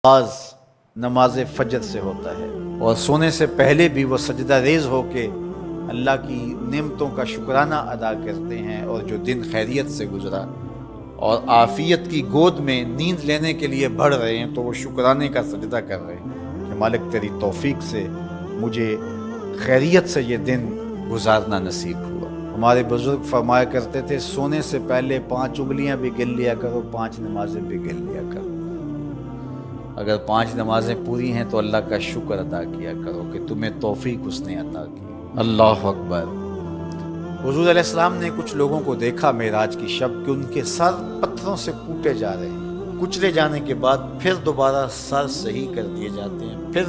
آغاز نماز فجر سے ہوتا ہے اور سونے سے پہلے بھی وہ سجدہ ریز ہو کے اللہ کی نعمتوں کا شکرانہ ادا کرتے ہیں، اور جو دن خیریت سے گزرا اور عافیت کی گود میں نیند لینے کے لیے بڑھ رہے ہیں تو وہ شکرانے کا سجدہ کر رہے ہیں کہ مالک تیری توفیق سے مجھے خیریت سے یہ دن گزارنا نصیب ہوا۔ ہمارے بزرگ فرمایا کرتے تھے سونے سے پہلے 5 انگلیاں بھی گن لیا کرو، 5 نمازیں بھی گن لیا کرو۔ اگر 5 نمازیں پوری ہیں تو اللہ کا شکر ادا کیا کرو کہ تمہیں توفیق اس نے عطا کی۔ اللہ اکبر۔ حضور علیہ السلام نے کچھ لوگوں کو دیکھا معراج کی شب کہ ان کے سر پتھروں سے کوٹے جا رہے ہیں، کچلے جانے کے بعد پھر دوبارہ سر صحیح کر دیے جاتے ہیں، پھر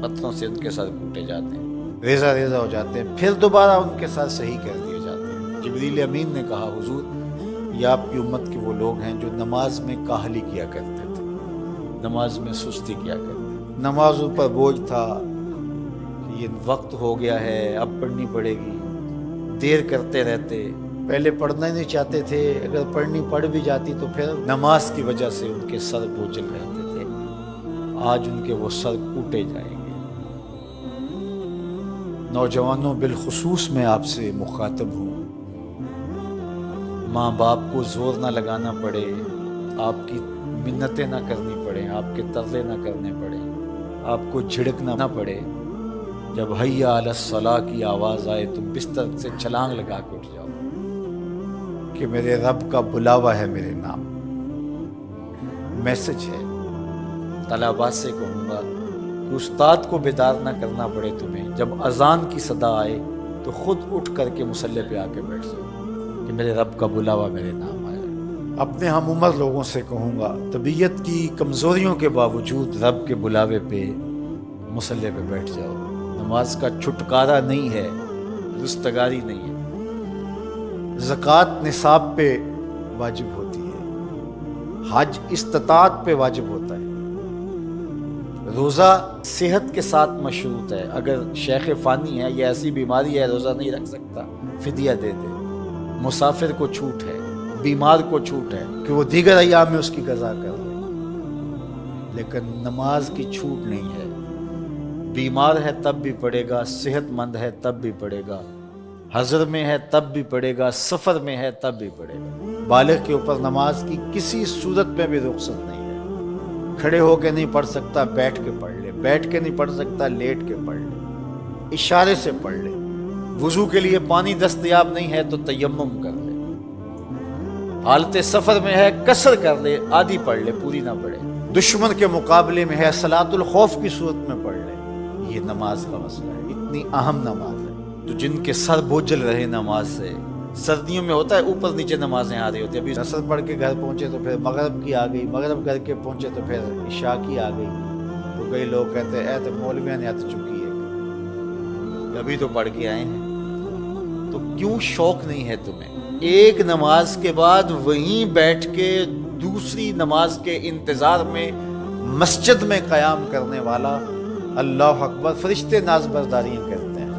پتھروں سے ان کے سر کوٹے جاتے ہیں، ریزہ ریزہ ہو جاتے ہیں، پھر دوبارہ ان کے سر صحیح کر دیے جاتے ہیں۔ جبریل امین نے کہا حضور یہ آپ کی امت کے وہ لوگ ہیں جو نماز میں کاہلی کیا کرتے تھے، نماز میں سستی کیا کرتے، نمازوں پر بوجھ تھا کہ یہ وقت ہو گیا ہے اب پڑھنی پڑے گی، دیر کرتے رہتے، پہلے پڑھنا ہی نہیں چاہتے تھے، اگر پڑھنی پڑھ بھی جاتی تو پھر نماز کی وجہ سے ان کے سر بوجھل رہتے تھے۔ آج ان کے وہ سر کوٹے جائیں گے۔ نوجوانوں بالخصوص میں آپ سے مخاطب ہوں، ماں باپ کو زور نہ لگانا پڑے، آپ کی منتیں نہ کرنی پڑے، آپ کے ترلے نہ کرنے پڑے، آپ کو جھڑکنا نہ پڑے، جب حی علی الصلاۃ کی آواز آئے تو بستر سے چھلانگ لگا کے اٹھ جاؤ کہ میرے رب کا بلاوا ہے میرے نام، میسج ہے۔ طلباء سے کہوں گا کہ استاد کو بیدار نہ کرنا پڑے تمہیں، جب اذان کی صدا آئے تو خود اٹھ کر کے مصلی پہ آ کے بیٹھ جاؤ کہ میرے رب کا بلاوا میرے نام آیا۔ اپنے ہم عمر لوگوں سے کہوں گا طبیعت کی کمزوریوں کے باوجود رب کے بلاوے پہ مصلی پہ بیٹھ جاؤ۔ نماز کا چھٹکارا نہیں ہے، رستگاری نہیں ہے۔ زکوٰۃ نصاب پہ واجب ہوتی ہے، حج استطاعت پہ واجب ہوتا ہے، روزہ صحت کے ساتھ مشروط ہے، اگر شیخ فانی ہے یا ایسی بیماری ہے روزہ نہیں رکھ سکتا فدیہ دے دے۔ مسافر کو چھوٹ ہے، بیمار کو چھوٹ ہے کہ وہ دیگر ایام میں اس کی قضا کر لے، لیکن نماز کی چھوٹ نہیں ہے۔ بیمار ہے تب بھی پڑھے گا، صحت مند ہے تب بھی پڑھے گا، حضر میں ہے تب بھی پڑھے گا، سفر میں ہے تب بھی پڑھے گا۔ بالغ کے اوپر نماز کی کسی صورت میں بھی رخصت نہیں ہے۔ کھڑے ہو کے نہیں پڑھ سکتا بیٹھ کے پڑھ لے، بیٹھ کے نہیں پڑھ سکتا لیٹ کے پڑھ لے، اشارے سے پڑھ لے۔ وضو کے لیے پانی دستیاب نہیں ہے تو تیمم کر لے، حالت سفر میں ہے قصر کر لے، آدھی پڑھ لے پوری نہ پڑھے۔ دشمن کے مقابلے میں ہے صلاۃ الخوف کی صورت میں پڑھ لے۔ یہ نماز کا مسئلہ ہے، اتنی اہم نماز ہے۔ تو جن کے سر بوجھل رہے نماز سے، سردیوں میں ہوتا ہے اوپر نیچے نمازیں آ رہی ہوتی ہیں، ابھی عصر پڑھ کے گھر پہنچے تو پھر مغرب کی آ گئی، مغرب کر کے پہنچے تو پھر عشاء کی آ گئی، تو کئی لوگ کہتے ہیں تو مولویاں نے آت چکی ہے، ابھی تو پڑھ کے آئے ہیں۔ تو کیوں شوق نہیں ہے تمہیں؟ ایک نماز کے بعد وہیں بیٹھ کے دوسری نماز کے انتظار میں مسجد میں قیام کرنے والا، اللہ اکبر، فرشتے ناز برداریاں کرتے ہیں۔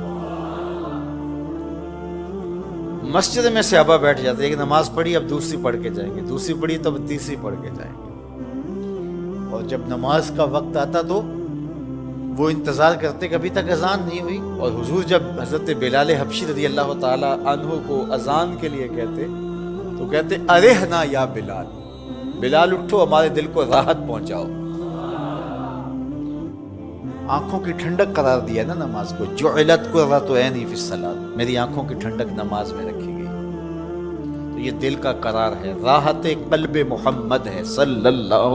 مسجد میں صحابہ بیٹھ جاتے ہیں، ایک نماز پڑھی اب دوسری پڑھ کے جائیں گے، دوسری پڑھی تب تیسری پڑھ کے جائیں گے، اور جب نماز کا وقت آتا تو وہ انتظار کرتے کہ ابھی تک اذان نہیں ہوئی۔ اور حضور جب حضرت بلال حبشی رضی اللہ تعالی عنہ کو اذان کے لیے کہتے تو کہتے ارحنا یا بلال، بلال اٹھو ہمارے دل کو راحت پہنچاؤ۔ آنکھوں کی ٹھنڈک قرار دیا نا نماز کو، جعلت قرۃ عینی فی الصلاۃ، میری آنکھوں کی ٹھنڈک نماز میں رکھی گئی۔ تو یہ دل کا قرار ہے، راحت قلب محمد ہے صلی اللہ